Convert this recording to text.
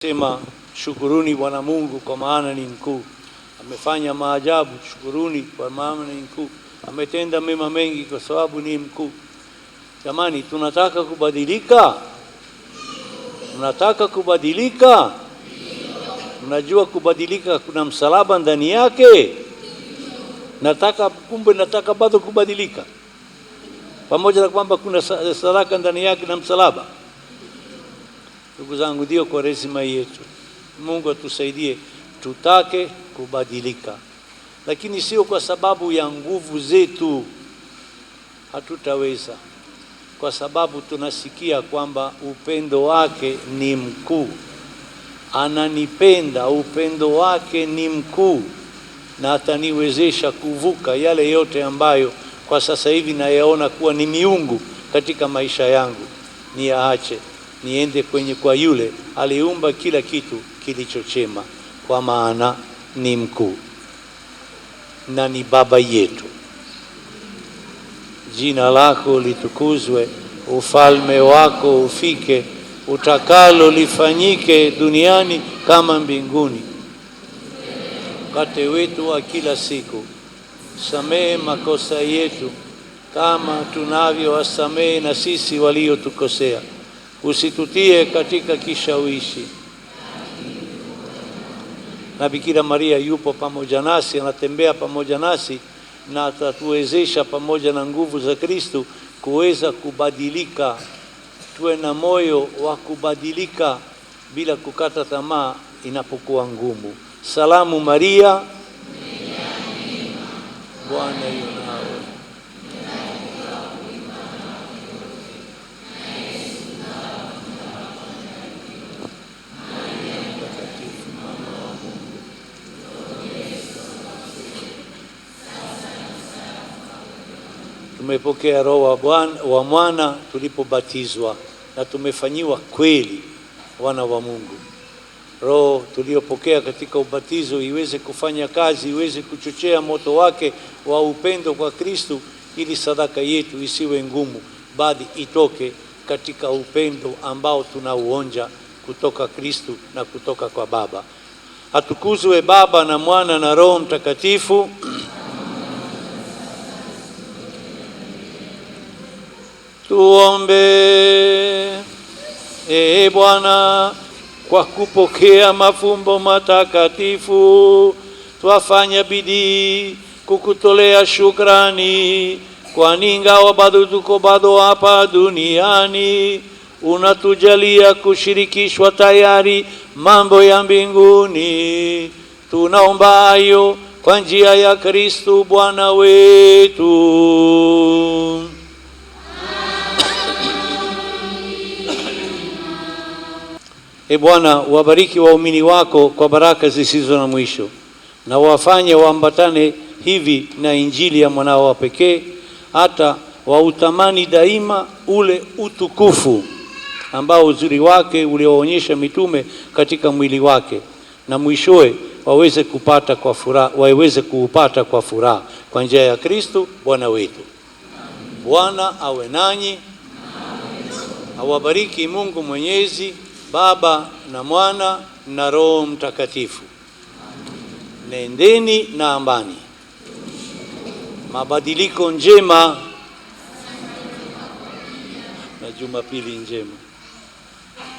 Sema shukuruni Bwana Mungu kwa maana ni mkuu. Amefanya maajabu, shukuruni kwa maana ni mkuu. Ametenda mema mengi kwa sababu ni mkuu. Jamani, tunataka kubadilika? Tunataka kubadilika? Mnajua kubadilika kuna msalaba ndani yake? Nataka bado kubadilika. Pamoja na kwamba kuna sadaka ndani yake na msalaba. Ndugu zangu, ndio Kwaresima yetu. Mungu atusaidie tutake kubadilika. Lakini sio kwa sababu ya nguvu zetu, hatutaweza. Kwa sababu tunasikia kwamba upendo wake ni mkuu. Ananipenda, upendo wake ni mkuu. Na ataniwezesha kuvuka yale yote ambayo kwa sasa hivi nayaona kuwa ni miungu katika maisha yangu. Niyaache, niende kwa yule aliumba kila kitu kilichochema, kwa maana ni mkuu na ni baba yetu. Jina lako litukuzwe, ufalme wako ufike, utakalo lifanyike duniani kama mbinguni. Mkate wetu wa kila siku, samehe makosa yetu kama tunavyowasamehe na sisi waliotukosea. Usitutie katika kishawishi. Na Bikira Maria yupo pamoja nasi, anatembea pamoja nasi, na atatuwezesha pamoja na nguvu za Kristo kuweza kubadilika. Tuwe na moyo wa kubadilika bila kukata tamaa inapokuwa ngumu. Salamu Maria, Bwana yu nawe. Tumepokea Roho wa Mwana tulipobatizwa, na tumefanyiwa kweli wana wa Mungu. Roho tuliyopokea katika ubatizo iweze kufanya kazi, iweze kuchochea moto wake wa upendo kwa Kristo, ili sadaka yetu isiwe ngumu, bali itoke katika upendo ambao tunauonja kutoka Kristo na kutoka kwa Baba. Atukuzwe Baba na Mwana na Roho Mtakatifu. Tuombe. Bwana, kwa kupokea mafumbo matakatifu twafanya bidii kukutolea shukrani, kwani ingawa bado tuko hapa duniani, unatujalia kushirikishwa tayari mambo ya mbinguni. Tunaomba hayo kwa njia ya Kristo Bwana wetu. Bwana, wabariki waumini wako kwa baraka zisizo na mwisho, na wafanye waambatane hivi na Injili ya mwanao wa pekee, hata wautamani daima ule utukufu ambao uzuri wake ulioonyesha mitume katika mwili wake, na mwishowe waweze kuupata kwa furaha kwa njia ya Kristo Bwana wetu. Bwana awe nanyi. Awabariki Mungu Mwenyezi, Baba na Mwana na Roho Mtakatifu. Nendeni na amani. Mabadiliko njema na Jumapili njema.